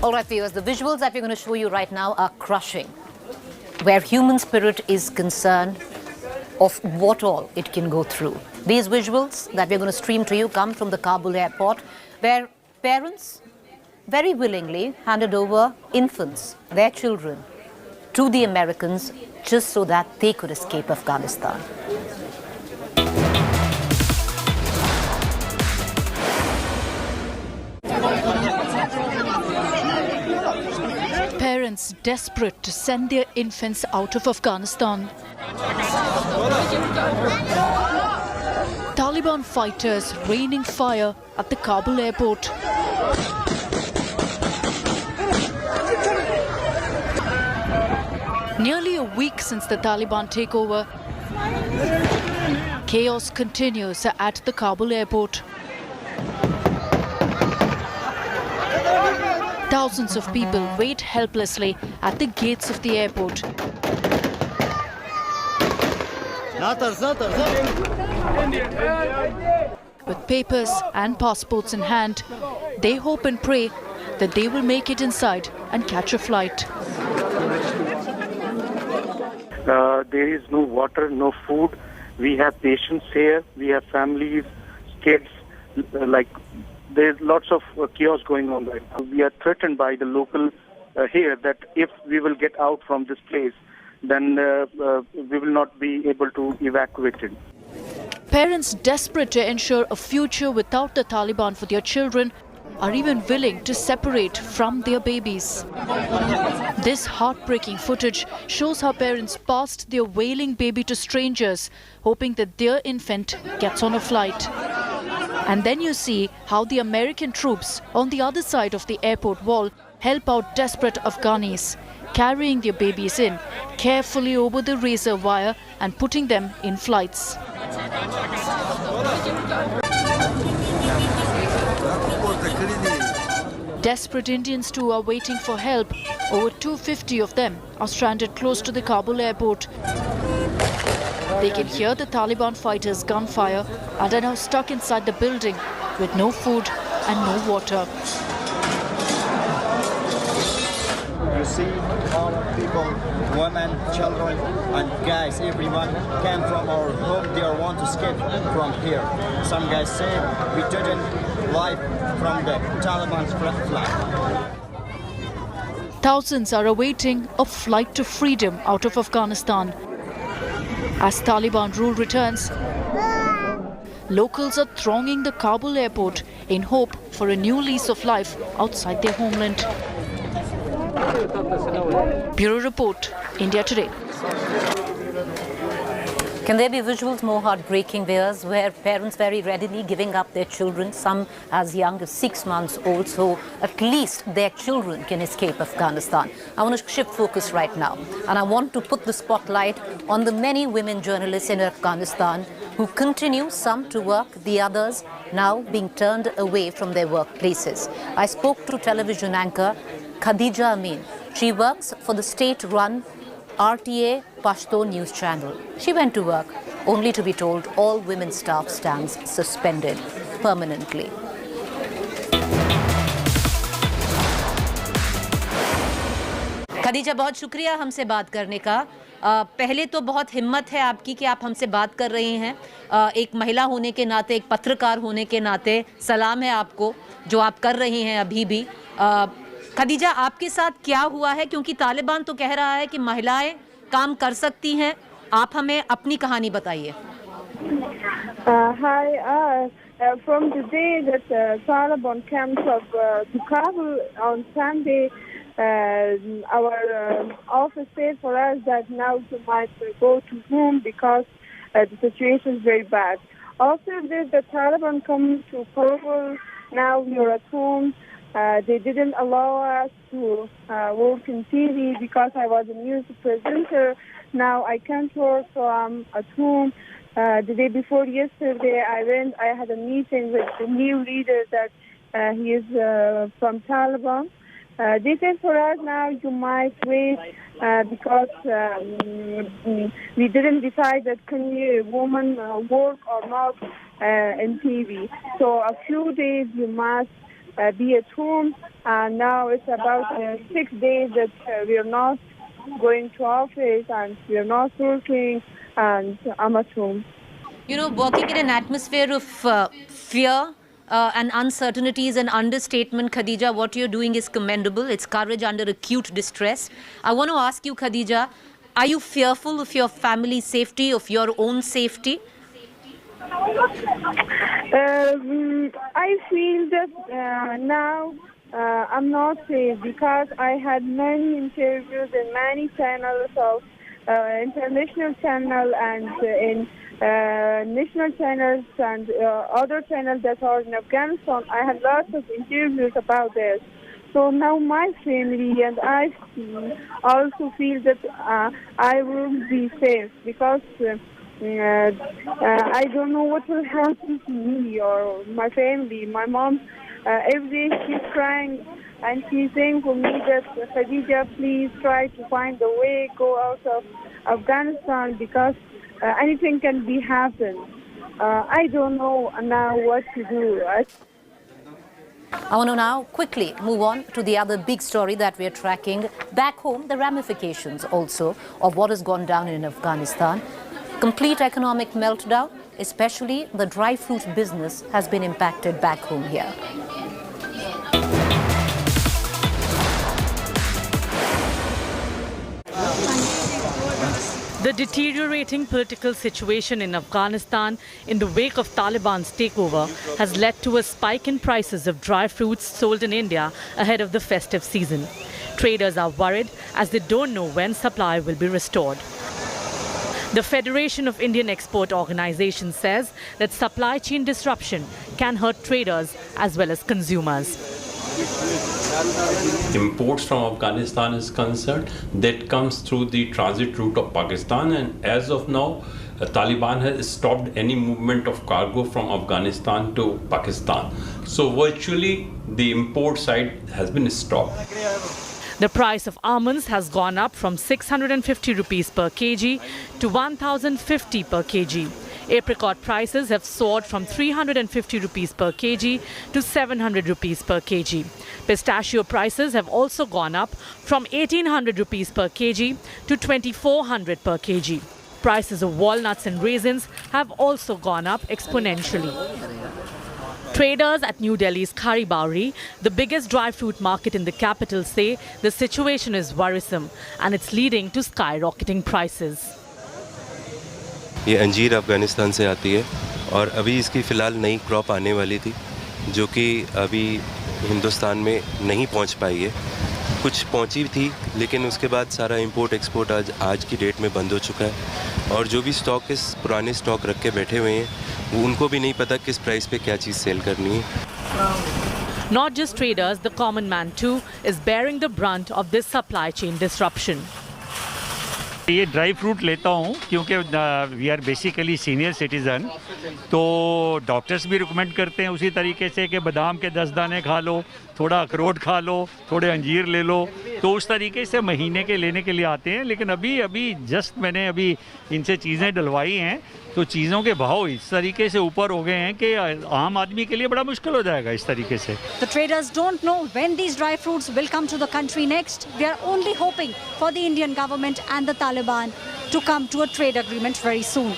All right, viewers, the visuals that we're going to show you right now are crushing, where human spirit is concerned of what all it can go through. These visuals that we're going to stream to you come from the Kabul airport, where parents very willingly handed over infants, their children, to the Americans just so that they could escape Afghanistan. Parents desperate to send their infants out of Afghanistan. Taliban fighters raining fire at the Kabul airport. Nearly a week since the Taliban takeover, chaos continues at the Kabul airport. Thousands of people wait helplessly at the gates of the airport. With papers and passports in hand, they hope and pray that they will make it inside and catch a flight. There is no water, no food. We have patients here. We have families, kids. There's lots of chaos going on right now. We are threatened by the local here that if we will get out from this place, then we will not be able to evacuate it. Parents desperate to ensure a future without the Taliban for their children are even willing to separate from their babies. This heartbreaking footage shows how parents passed their wailing baby to strangers, hoping that their infant gets on a flight. And then you see how the American troops on the other side of the airport wall help out desperate Afghanis, carrying their babies in carefully over the razor wire and putting them in flights. Desperate Indians too are waiting for help. Over 250 of them are stranded close to the Kabul airport. They can hear the Taliban fighters' gunfire and are now stuck inside the building with no food and no water. You see all people, women, children and guys, everyone came from our home. They want to escape from here. Some guys say we didn't live from the Taliban's flag. Thousands are awaiting a flight to freedom out of Afghanistan. As Taliban rule returns, locals are thronging the Kabul airport in hope for a new lease of life outside their homeland. Bureau Report, India Today. Can there be visuals more heartbreaking, viewers, where parents very readily giving up their children, some as young as 6 months old, so at least their children can escape Afghanistan? I want to shift focus right now, and I want to put the spotlight on the many women journalists in Afghanistan who continue, some to work, the others now being turned away from their workplaces. I spoke to television anchor Khadija Amin. She works for the state-run RTA Pashto news channel. She went to work only to be told all women staff stands suspended permanently. Khadija, बहुत शुक्रिया हमसे बात करने का। पहले तो बहुत हिम्मत है आपकी कि आप हमसे बात कर रही हैं। एक महिला होने के नाते, एक पत्रकार होने के नाते सलाम है आपको जो आप कर रही हैं अभी भी। खदीजा, आपके साथ क्या हुआ है, क्योंकि तालिबान तो कह रहा है कि महिलाएं काम कर सकती हैं, आप हमें अपनी कहानी बताइए। From the day that Taliban came to Kabul on Sunday, our office said for us that now you might go to home because the situation is very bad. After this, the Taliban come to Kabul. Now we are at home. They didn't allow us to work in TV because I was a news presenter. Now I can't work, so I'm at home. The day before yesterday, I had a meeting with the new leader that he is from Taliban. They said for us now you might wait because we didn't decide that can a woman work or not in TV. So a few days you must be at home. And now it's about 6 days that we are not going to office and we are not working, and I'm at home. You know, working in an atmosphere of fear and uncertainty is an understatement, Khadija. What you're doing is commendable. It's courage under acute distress. I want to ask you, Khadija, are you fearful of your family's safety, of your own safety? I feel that now I'm not safe because I had many interviews in many channels of international channel and in national channels and other channels that are in Afghanistan. I had lots of interviews about this. So now my family and I also feel that I will be safe because I don't know what will happen to me or my family. My mom, every day she's crying and she's saying for me that, Khadija, please try to find a way, go out of Afghanistan because anything can be happen. I don't know now what to do. I want to now quickly move on to the other big story that we are tracking. Back home, the ramifications also of what has gone down in Afghanistan. Complete economic meltdown, especially the dry fruit business has been impacted back home here. The deteriorating political situation in Afghanistan in the wake of Taliban's takeover has led to a spike in prices of dry fruits sold in India ahead of the festive season. Traders are worried as they don't know when supply will be restored. The Federation of Indian Export Organizations says that supply chain disruption can hurt traders as well as consumers. Imports from Afghanistan is concerned, that comes through the transit route of Pakistan, and as of now, Taliban has stopped any movement of cargo from Afghanistan to Pakistan. So virtually the import side has been stopped. The price of almonds has gone up from 650 rupees per kg to 1050 per kg. Apricot prices have soared from 350 rupees per kg to 700 rupees per kg. Pistachio prices have also gone up from 1800 rupees per kg to 2400 per kg. Prices of walnuts and raisins have also gone up exponentially. Traders at New Delhi's Khari Bauri, the biggest dry fruit market in the capital, say the situation is worrisome and it's leading to skyrocketing prices. ये अंजीर अफ़गानिस्तान से आती है और अभी इसकी फ़िलहाल नई क्रॉप आने वाली थी जो कि अभी हिंदुस्तान में नहीं पहुंच पाई है। कुछ पहुंची थी लेकिन उसके बाद सारा इंपोर्ट एक्सपोर्ट आज की डेट में बंद हो चुका है और जो भी स्टॉक इस पुराने स्टॉक रख के बैठे हुए हैं वो उनको भी नहीं पता किस प्राइस पे क्या चीज़ सेल करनी है। Not just traders, the common man too is bearing the brunt of this supply chain disruption. ये ड्राई फ्रूट लेता हूँ क्योंकि we are basically senior citizen, तो डॉक्टर्स भी रिकमेंड करते हैं उसी तरीके से कि बादाम के 10 दाने खा लो, थोड़ा अखरोट खा लो, थोड़े अंजीर ले लो, तो उस तरीके से महीने के लेने के लिए आते हैं। लेकिन अभी जस्ट मैंने अभी इनसे चीज़ें डलवाई हैं तो चीज़ों के भाव इस तरीके से ऊपर हो गए हैं कि आम आदमी के लिए बड़ा मुश्किल हो जाएगा इस तरीके से। The traders don't know when these dry fruits will come to the country next. They are only hoping for the Indian government and the Taliban to come to a trade agreement very soon.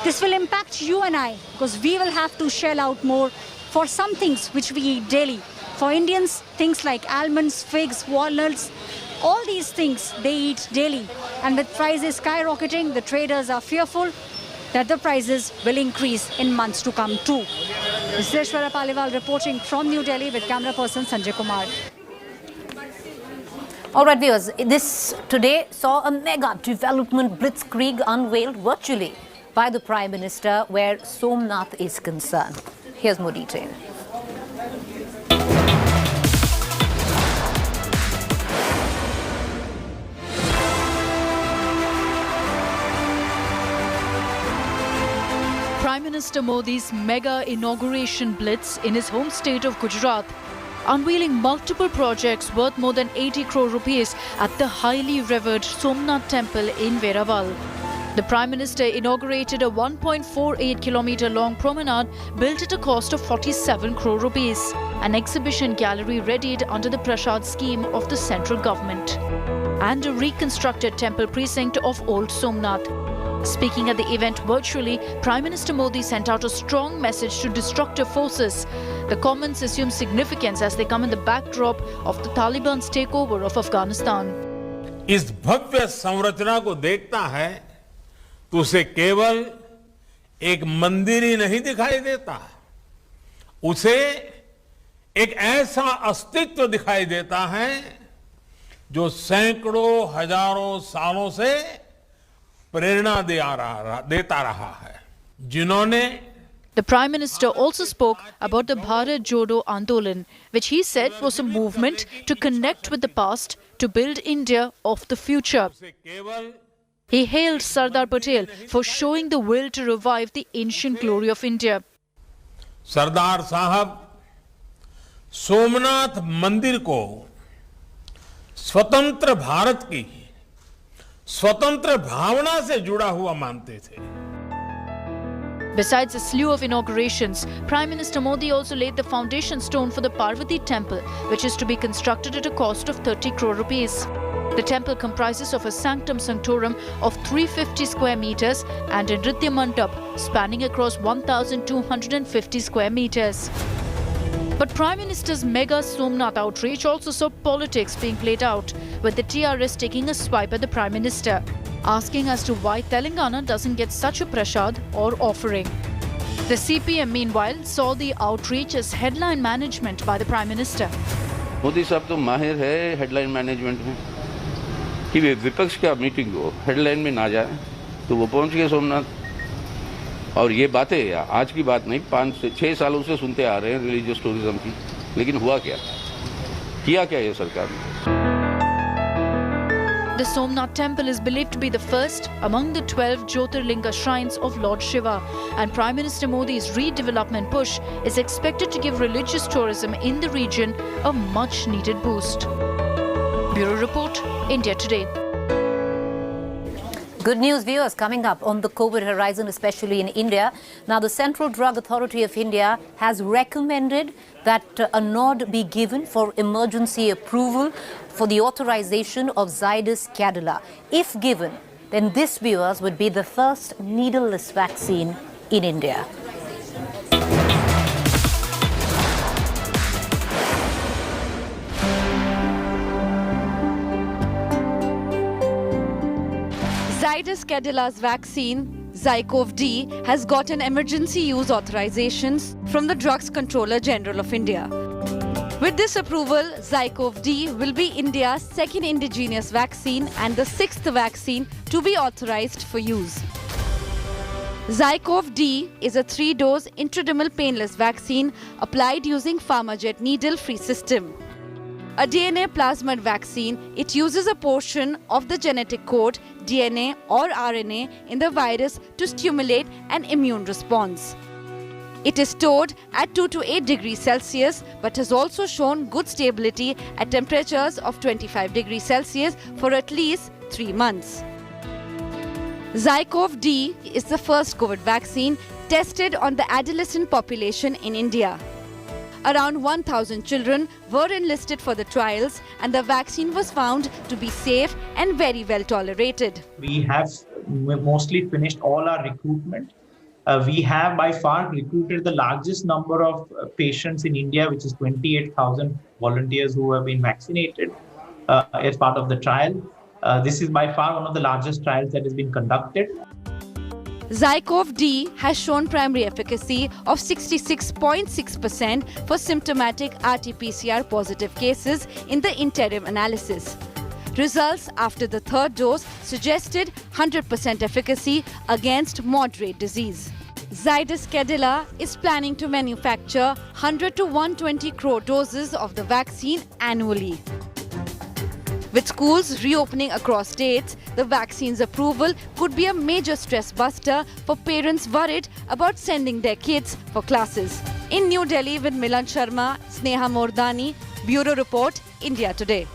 This will impact you and I because we will have to shell out more for some things which we eat daily. For Indians, things like almonds, figs, walnuts, all these things they eat daily. And with prices skyrocketing, the traders are fearful that the prices will increase in months to come too. This is Ishwara Paliwal reporting from New Delhi with camera person Sanjay Kumar. All right, viewers, this today saw a mega development blitzkrieg unveiled virtually by the Prime Minister where Somnath is concerned. Here's more detail. Prime Minister Modi's mega inauguration blitz in his home state of Gujarat, unveiling multiple projects worth more than 80 crore rupees at the highly revered Somnath temple in Veraval. The Prime Minister inaugurated a 1.48-kilometre long promenade built at a cost of 47 crore rupees, an exhibition gallery readied under the Prasad scheme of the central government, and a reconstructed temple precinct of Old Somnath. Speaking at the event virtually, Prime Minister Modi sent out a strong message to destructive forces. The comments assume significance as they come in the backdrop of the Taliban's takeover of Afghanistan. इस भव्य संरचना को देखता है तो उसे केवल एक मंदिर ही नहीं दिखाई देता, उसे एक ऐसा अस्तित्व दिखाई देता है जो सैकड़ों हजारों सालों से प्रेरणा देता रहा है, जिन्होंने The Prime Minister also spoke about the Bharat Jodo Andolan, which he said was a movement to connect with the past to build India of the future. He hailed Sardar Patel for showing the will to revive the ancient glory of India. सरदार साहब सोमनाथ मंदिर को स्वतंत्र भारत की स्वतंत्र भावना से जुड़ा हुआ मानते थे. Besides a slew of inaugurations, Prime Minister Modi also laid the foundation stone for the Parvati temple, which is to be constructed at a cost of 30 crore rupees. The temple comprises of a sanctum sanctorum of 350 square meters and a Nritya Mandap spanning across 1,250 square meters. But Prime Minister's mega Somnath outreach also saw politics being played out, with the TRS taking a swipe at the Prime Minister, asking as to why Telangana doesn't get such a prasad or offering. The CPM meanwhile saw the outreach as headline management by the Prime Minister. Modi साहब तो माहिर है headline management में कि विपक्ष का meeting हो headline में ना जाए, तो वो पहुंच गए सोमनाथ. और ये बातें आज की बात नहीं, 5 से 6 सालों से सुनते आ रहे हैं रिलीजियस टूरिज्म की, लेकिन हुआ क्या, किया क्या ये सरकार ने? The Somnath temple is believed to be the first among the 12 Jyotirlinga shrines of Lord Shiva, and Prime Minister Modi's redevelopment push is expected to give religious tourism in the region a much-needed boost. Bureau Report, India Today. Good news, viewers, coming up on the COVID horizon, especially in India. Now, the Central Drug Authority of India has recommended that a nod be given for emergency approval for the authorization of Zydus Cadila. If given, then this, viewers, would be the first needleless vaccine in India. Zydus Cadila's vaccine, Zycov-D, has gotten emergency use authorizations from the Drugs Controller General of India. With this approval, Zycov-D will be India's second indigenous vaccine and the 6th vaccine to be authorized for use. Zycov-D is a 3-dose intradermal painless vaccine applied using PharmaJet needle-free system. A DNA plasmid vaccine, it uses a portion of the genetic code, DNA or RNA, in the virus to stimulate an immune response. It is stored at 2 to 8 degrees Celsius but has also shown good stability at temperatures of 25 degrees Celsius for at least 3 months. Zycov-D is the first COVID vaccine tested on the adolescent population in India. Around 1,000 children were enlisted for the trials, and the vaccine was found to be safe and very well tolerated. We have mostly finished all our recruitment. We have by far recruited the largest number of patients in India, which is 28,000 volunteers who have been vaccinated as part of the trial. This is by far one of the largest trials that has been conducted. Zycov-D has shown primary efficacy of 66.6% for symptomatic RT-PCR positive cases in the interim analysis. Results after the 3rd dose suggested 100% efficacy against moderate disease. Zydus Cadila is planning to manufacture 100 to 120 crore doses of the vaccine annually. With schools reopening across states, the vaccine's approval could be a major stress buster for parents worried about sending their kids for classes. In New Delhi with Milan Sharma, Sneha Mordani, Bureau Report, India Today.